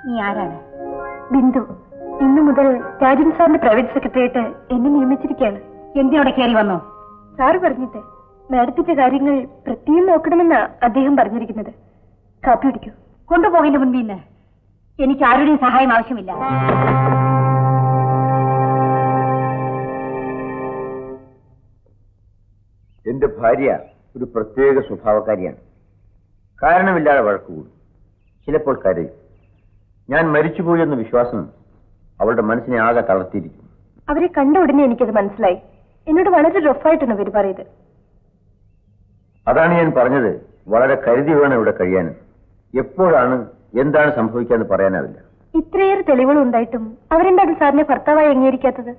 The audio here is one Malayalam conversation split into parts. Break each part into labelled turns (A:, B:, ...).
A: നീ ആരാണ്? ബിന്ദു. ഇന്നു മുതൽ രാജൻ സാറിന്റെ പ്രൈവറ്റ് സെക്രട്ടറിയായിട്ട് എന്നെ നിയമിച്ചിരിക്കുകയാണ്. എന്തിനോടെ കയറി വന്നോ? സാറ് പറഞ്ഞിട്ട് മാഡത്തിന്റെ കാര്യങ്ങൾ പ്രത്യേകം നോക്കണമെന്നാ അദ്ദേഹം പറഞ്ഞിരിക്കുന്നത്. കാപ്പി പിടിക്കൂ. കൊണ്ടുപോകേണ്ട മുൻപിൽ നിന്ന് എനിക്ക് ആരുടെയും സഹായം ആവശ്യമില്ല.
B: എന്റെ ഭാര്യ ഒരു പ്രത്യേക സ്വഭാവക്കാരിയാണ്. കാരണമില്ലാതെ വഴക്കുകൂടും, ചിലപ്പോൾ കരയും. ഞാൻ മരിച്ചുപോയി എന്ന വിശ്വാസം അവളുടെ മനസ്സിനെ ആകെ തളർത്തിയിരിക്കും.
A: അവരെ കണ്ട ഉടനെ എനിക്കത് മനസ്സിലായി. എന്നോട് വളരെ റഫായിട്ടാണ് അവർ പറയുന്നത്.
B: അതാണ് ഞാൻ പറഞ്ഞത്, വളരെ കരുതി വേണം ഇവിടെ കഴിയാൻ. എപ്പോഴാണ് എന്താണ് സംഭവിക്കാന്ന് പറയാനാവില്ല.
A: ഇത്രയേറെ തെളിവുകൾ ഉണ്ടായിട്ടും അവരെന്താണ് സാറിനെ ഭർത്താവായി അംഗീകരിക്കാത്തത്?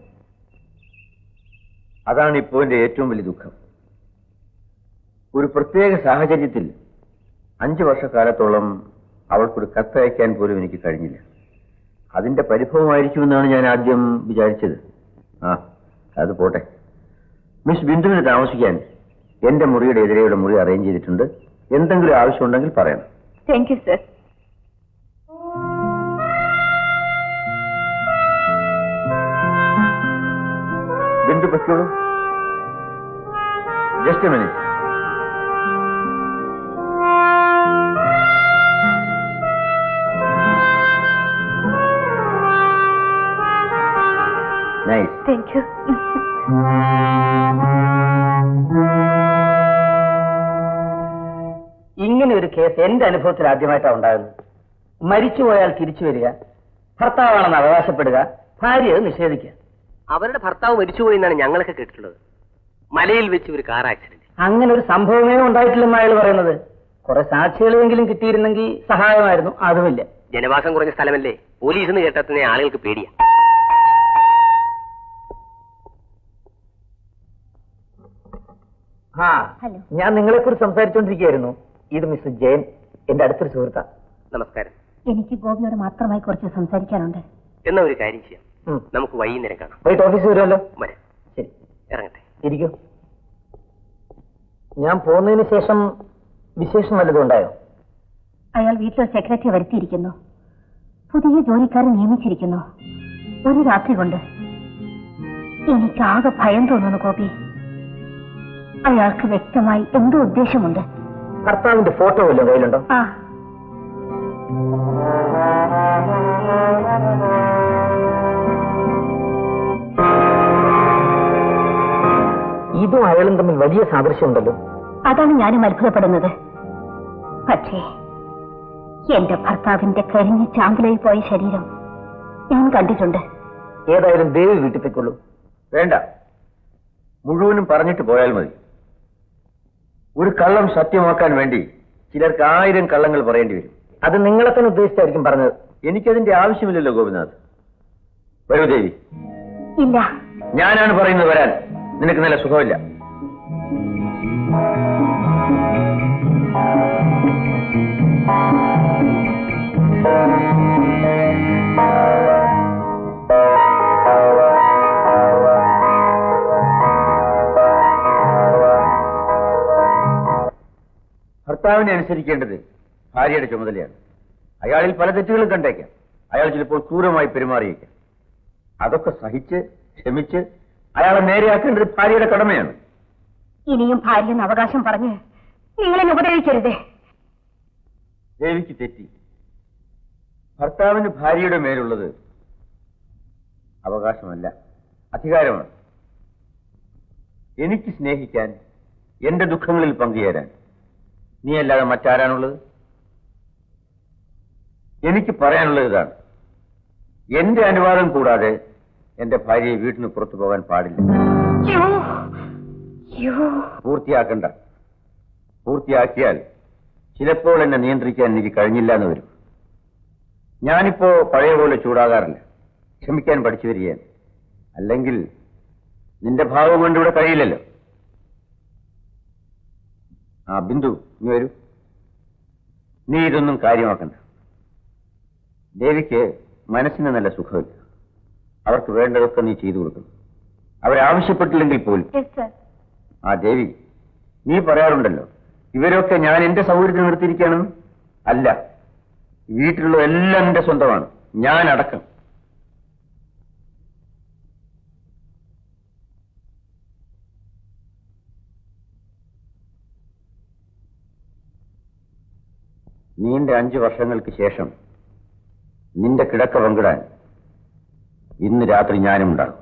B: അതാണ് ഇപ്പോൾ എന്റെ ഏറ്റവും വലിയ ദുഃഖം. ഒരു പ്രത്യേക സാഹചര്യത്തിൽ 5 വർഷക്കാലത്തോളം അവൾക്കൊരു കത്തയക്കാൻ പോലും എനിക്ക് കഴിഞ്ഞില്ല. അതിന്റെ പരിഭവമായിരിക്കുമെന്നാണ് ഞാൻ ആദ്യം വിചാരിച്ചത്. അത് പോട്ടെ. മിസ് ബിന്ദുവിന് താമസിക്കാൻ എന്റെ മുറിയുടെ എതിരെയുള്ള മുറി അറേഞ്ച് ചെയ്തിട്ടുണ്ട്. എന്തെങ്കിലും ആവശ്യമുണ്ടെങ്കിൽ പറയണം.
A: Thank you sir.
B: ബിന്ദു പറ്റോളൂ. Just a minute. Nice.
A: Thank you.
C: ഇങ്ങനെ ഒരു കേസ് എന്റെ അനുഭവത്തിൽ ആദ്യമായിട്ടാണ് ഉണ്ടാകുന്നത്. മരിച്ചുപോയാൽ തിരിച്ചു വരിക, ഭർത്താവാണെന്ന് അവകാശപ്പെടുക, ഭാര്യ നിഷേധിക്കുക.
D: അവരുടെ ഭർത്താവ് മരിച്ചുപോയി എന്നാണ് ഞങ്ങളൊക്കെ കേട്ടിട്ടുള്ളത്. മലയിൽ വെച്ച് ഒരു കാർ ആക്സിഡന്റ്.
C: അങ്ങനെ ഒരു സംഭവമേ ഉണ്ടായിട്ടില്ലെന്ന് അയാൾ പറയുന്നത്. കുറെ സാക്ഷികളെങ്കിലും കിട്ടിയിരുന്നെങ്കിൽ സഹായമായിരുന്നു. അതുമില്ല.
D: ജനവാസം കുറഞ്ഞ സ്ഥലമല്ലേ, പോലീസ് എന്ന് കേട്ടതിനെ ആളുകൾക്ക് പേടിയാ.
C: ഞാൻ നിങ്ങളെക്കുറിച്ച് സംസാരിച്ചുകൊണ്ടിരിക്കുകയായിരുന്നു. ഇത് മിസ് ജയൻ, എന്റെ അടുത്തൊരു സുഹൃത്താ.
D: നമസ്കാരം.
A: എനിക്ക് ഗോപിയോട് മാത്രമായി കുറച്ച് സംസാരിക്കാനുണ്ട്.
D: എന്നാ ഒരു കാര്യം ചെയ്യാം, നമുക്ക് വൈകുന്നേരം കാണാം.
C: വൈകിട്ട് ഓഫീസിൽ വരുമല്ലോ.
D: വരാം.
C: ശരി,
D: ഇറങ്ങട്ടെ.
C: ഇരിക്കൂ. ഞാൻ പോകുന്നതിന് ശേഷം വിശേഷം വല്ലതും ഉണ്ടായോ?
A: അയാൾ വീട്ടിൽ സെക്രട്ടറി വരുത്തിയിരിക്കുന്നു. പുതിയ ജോലിക്കാരെ നിയമിച്ചിരിക്കുന്നു. ഒരു രാത്രി കൊണ്ട് എനിക്കാകെ ഭയം തോന്നുന്നു ഗോപി. അയാൾക്ക് വ്യക്തമായി എന്തോ ഉദ്ദേശമുണ്ട്.
C: ഭർത്താവിന്റെ ഫോട്ടോ വല്ലതും കയ്യിലുണ്ടോ? ഇതും അയാളും തമ്മിൽ വലിയ സാദൃശ്യമുണ്ടല്ലോ.
A: അതാണ് ഞാനും അത്ഭുതപ്പെടുന്നത്. പക്ഷേ എന്റെ ഭർത്താവിന്റെ കരിഞ്ഞ് ചാമ്പലായി പോയ ശരീരം ഞാൻ കണ്ടിട്ടുണ്ട്.
C: ഏതായാലും ദേവി വീട്ടിൽ പോയിക്കൊള്ളൂ.
B: വേണ്ട, മുഴുവനും പറഞ്ഞിട്ട് പോയാൽ മതി. ഒരു കള്ളം സത്യമാക്കാൻ വേണ്ടി ചിലർക്ക് 1000 കള്ളങ്ങൾ പറയേണ്ടി വരും.
C: അത് നിങ്ങളെ തന്നെ ഉദ്ദേശിച്ചായിരിക്കും പറഞ്ഞത്.
B: എനിക്കതിന്റെ ആവശ്യമില്ലല്ലോ ഗോപിനാഥ്. വരൂ ദേവി.
A: ഇല്ല,
B: ഞാനാണ് പറയുന്നത് വരാൻ. നിനക്ക് നല്ല സുഖമില്ല. ഭർത്താവിനെ അനുസരിക്കേണ്ടത് ഭാര്യയുടെ ചുമതലയാണ്. അയാളിൽ പല തെറ്റുകളും കണ്ടേക്കാം. അയാൾ ചിലപ്പോൾ ക്രൂരമായി പെരുമാറിയേക്കാം. അതൊക്കെ സഹിച്ച് ക്ഷമിച്ച് അയാളെ നേരെയാക്കേണ്ടത് ഭാര്യയുടെ കടമയാണ്.
A: ഇനിയും ഭാര്യയെന്ന് അവകാശം പറഞ്ഞ് നിങ്ങളെന്നെ ഉപദ്രവിക്കരുതേ.
B: ദേവിക്ക് തെറ്റി. ഭർത്താവിന് ഭാര്യയുടെ മേലുള്ളത് അവകാശമല്ല, അധികാരമാണ്. എനിക്ക് സ്നേഹിക്കാൻ, എന്റെ ദുഃഖങ്ങളിൽ പങ്കുചേരാൻ നീ അല്ലാതെ മറ്റാരാണുള്ളത്? എനിക്ക് പറയാനുള്ളത് ഇതാണ്. എന്റെ അനുവാദം കൂടാതെ എന്റെ ഭാര്യയെ വീട്ടിന് പുറത്തു പോകാൻ പാടില്ല. പൂർത്തിയാക്കണ്ട. പൂർത്തിയാക്കിയാൽ ചിലപ്പോൾ എന്നെ നിയന്ത്രിക്കാൻ എനിക്ക് കഴിഞ്ഞില്ല എന്ന് വരും. ഞാനിപ്പോ പഴയ പോലെ ചൂടാകാറില്ല. ക്ഷമിക്കാൻ പഠിച്ചു വരികയാണ്. അല്ലെങ്കിൽ നിന്റെ ഭാവം കൊണ്ട് ഇവിടെ കഴിയില്ലല്ലോ. ബിന്ദു, നീ വരൂ. നീ ഇതൊന്നും കാര്യമാക്കണ്ട. ദേവിക്ക് മനസ്സിന് നല്ല സുഖമില്ല. അവർക്ക് വേണ്ടതൊക്കെ നീ ചെയ്തു കൊടുക്കണം. അവരാവശ്യപ്പെട്ടില്ലെങ്കിൽ പോലും. ദേവി, നീ പറയാറുണ്ടല്ലോ ഇവരൊക്കെ ഞാൻ എന്റെ സൗകര്യത്തിന് നിർത്തിയിരിക്കുകയാണെന്ന്. അല്ല, വീട്ടിലുള്ള എല്ലാം എന്റെ സ്വന്തമാണ്, ഞാൻ അടക്കം. നീണ്ട 5 വർഷങ്ങൾക്ക് ശേഷം നിന്റെ കിടക്ക പങ്കിടാൻ ഇന്ന് രാത്രി ഞാനും ഉണ്ടാകും.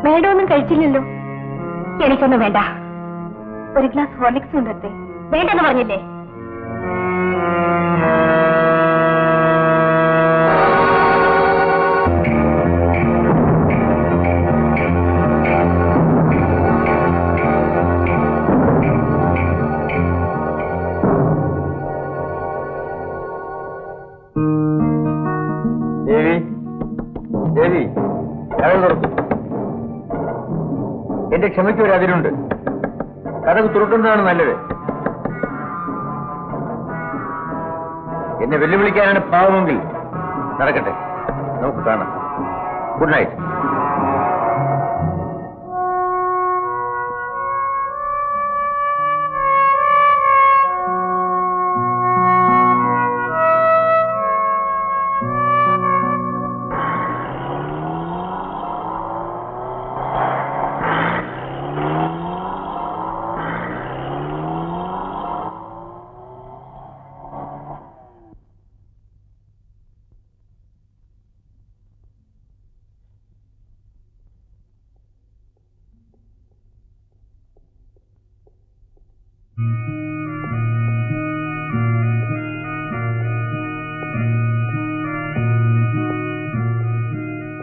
A: മേഡമൊന്നും കഴിച്ചില്ലല്ലോ. എനിക്കൊന്നും വേണ്ട. ഒരു ഗ്ലാസ് ഹോർലിക്സ് കൊണ്ടുവരട്ടെ? വേണ്ടെന്ന് പറഞ്ഞില്ലേ?
B: എന്റെ ക്ഷമയ്ക്ക് ഒരു അതിരുണ്ട്. കഥക് തുറക്കുന്നതാണ് നല്ലത്. എന്നെ വെല്ലുവിളിക്കാനാണ് പാവമെങ്കിൽ നടക്കട്ടെ, നമുക്ക് കാണാം. Good night.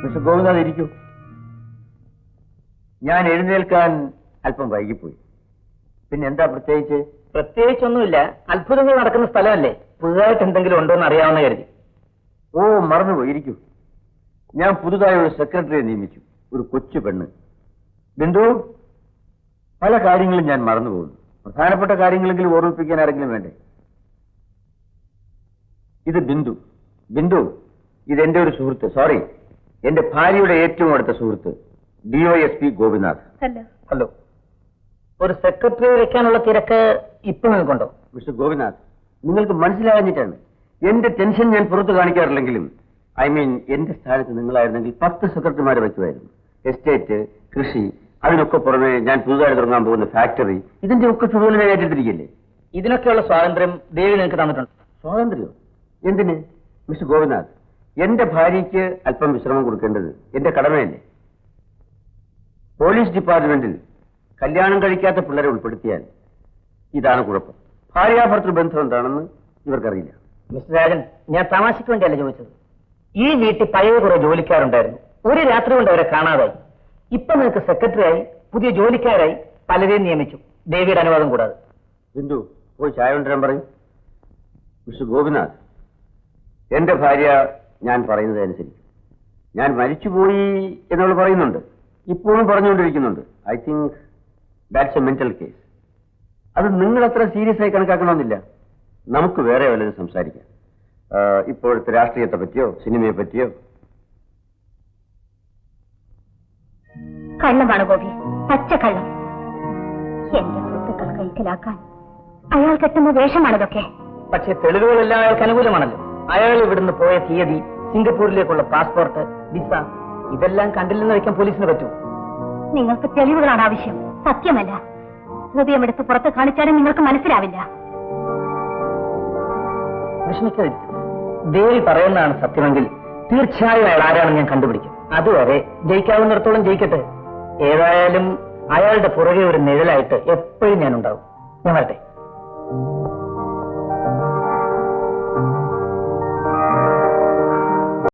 B: മിസ്റ്റർ ഗോവിന്ദാഥ് ഇരിക്കൂ. ഞാൻ എഴുന്നേൽക്കാൻ അല്പം വൈകിപ്പോയി. പിന്നെ എന്താ പ്രത്യേകിച്ച്?
C: പ്രത്യേകിച്ചൊന്നുമില്ല. അത്ഭുതങ്ങൾ നടക്കുന്ന സ്ഥലമല്ലേ, പുതുതായിട്ട് എന്തെങ്കിലും ഉണ്ടോ എന്ന് അറിയാവുന്ന കരുതി.
B: ഓ, മറന്നുപോയി, ഇരിക്കൂ. ഞാൻ പുതുതായി ഒരു സെക്രട്ടറിയെ നിയമിച്ചു, ഒരു കൊച്ചു പെണ്ണ്. ബിന്ദു, പല കാര്യങ്ങളും ഞാൻ മറന്നുപോകുന്നു. പ്രധാനപ്പെട്ട കാര്യങ്ങളെങ്കിലും ഓർമ്മിപ്പിക്കാൻ ആരെങ്കിലും വേണ്ടേ? ഇത് ബിന്ദു. ബിന്ദു, ഇതെന്റെ ഒരു സുഹൃത്ത്, സോറി, എന്റെ ഭാര്യയുടെ ഏറ്റവും അടുത്ത സുഹൃത്ത്, DYSP ഗോപിനാഥ്.
C: ഹലോ. ഒരു സെക്രട്ടറി വെക്കാനുള്ള തിരക്ക് ഇപ്പൊ നിങ്ങൾക്കുണ്ടോ?
B: മിസ്റ്റർ ഗോപിനാഥ്, നിങ്ങൾക്ക് മനസ്സിലാകാഞ്ഞിട്ടാണ്. എന്റെ ടെൻഷൻ ഞാൻ പുറത്ത് കാണിക്കാറില്ലെങ്കിലും, എന്റെ സ്ഥാനത്ത് നിങ്ങളായിരുന്നെങ്കിൽ 10 സെക്രട്ടറിമാരെ വയ്ക്കുമായിരുന്നു. എസ്റ്റേറ്റ്, കൃഷി, അതിനൊക്കെ പുറമെ ഞാൻ പുതുതായി തുടങ്ങാൻ പോകുന്ന ഫാക്ടറി, ഇതിന്റെ ഒക്കെ ചുമതല ഞാൻ ഏറ്റെടുത്തിരിക്കില്ലേ?
C: ഇതിനൊക്കെയുള്ള സ്വാതന്ത്ര്യം ദേവി നിങ്ങൾക്ക് തന്നിട്ടുണ്ട്.
B: സ്വാതന്ത്ര്യം എന്തിന്? മിസ്റ്റർ ഗോപിനാഥ്, എന്റെ ഭാര്യയ്ക്ക് അല്പം വിശ്രമം കൊടുക്കേണ്ടത് എന്റെ കടമയല്ലേ? പോലീസ് ഡിപ്പാർട്ട്മെന്റിൽ കല്യാണം കഴിക്കാത്ത പിള്ളേരെ ഉൾപ്പെടുത്തിയാൽ ഇതാണ് കുഴപ്പം. ഭാര്യാഭർത്തൃ ബന്ധം എന്താണെന്ന് ഇവർക്കറിയില്ല.
C: മിസ്റ്റർ രാജൻ, ഞാൻ തമാശയ്ക്ക് വേണ്ടിയല്ല ചോദിച്ചത്. ഈ വീട്ടിൽ പഴയ കുറെ ജോലിക്കാരുണ്ടായിരുന്നു. ഒരു രാത്രി കൊണ്ട് അവരെ കാണാതായി. ഇപ്പൊ നിങ്ങൾക്ക് സെക്രട്ടറിയായി, പുതിയ ജോലിക്കാരായി പലരെയും നിയമിച്ചു, ദേവിയുടെ അനുവാദം കൂടാതെ.
B: ബിന്ദു, പോയി ചായ കൊണ്ടുവരാൻ പറയും. മിസ്റ്റർ ഗോപിനാഥ്, എന്റെ ഭാര്യ ഞാൻ പറയുന്നത് അനുസരിക്കും. ഞാൻ മരിച്ചുപോയി എന്നവൾ പറയുന്നുണ്ട്, ഇപ്പോഴും പറഞ്ഞുകൊണ്ടിരിക്കുന്നുണ്ട്. I think that's a mental case. അത് നിങ്ങൾ അത്ര സീരിയസ് ആയി കണക്കാക്കണമെന്നില്ല. നമുക്ക് വേറെ വല്ലതും സംസാരിക്കാം. ഇപ്പോഴത്തെ രാഷ്ട്രീയത്തെ പറ്റിയോ സിനിമയെ പറ്റിയോ?
A: കള്ളമാണ് ഗോപി, പച്ചക്കള്ളം. എന്റെ സ്വത്തുക്കൾ കൈക്കലാക്കാൻ അയാൾ കെട്ടുന്ന വേഷമാണിതൊക്കെ.
C: പക്ഷേ തെളിവുകളെല്ലാം അയാൾക്ക് അനുകൂലമാണല്ലോ. അയാൾ ഇവിടുന്ന് പോയ തീയതി, സിംഗപ്പൂരിലേക്കുള്ള പാസ്പോർട്ട്, വിസ, ഇതെല്ലാം കണ്ടില്ലെന്ന് വയ്ക്കാൻ പോലീസിന് പറ്റൂ.
A: നിങ്ങൾക്ക് തെളിവുകളാണ് ആവശ്യം, സത്യമല്ല. ഹൃദയമെടുത്ത് പുറത്ത് കാണിച്ചാലും നിങ്ങൾക്ക് മനസ്സിലാവില്ല.
C: വിഷമിക്കരുത്. ദേവി പറയുന്നതാണ് സത്യമെങ്കിൽ തീർച്ചയായും അയാൾ ആരാണെന്ന് ഞാൻ കണ്ടുപിടിക്കും. അതുവരെ ജയിക്കാവുന്നിടത്തോളം ജയിക്കട്ടെ. ഏതായാലും അയാളുടെ പുറകെ ഒരു നിഴലായിട്ട് എപ്പോഴും ഞാനുണ്ടാവും. ഞാൻ വരട്ടെ.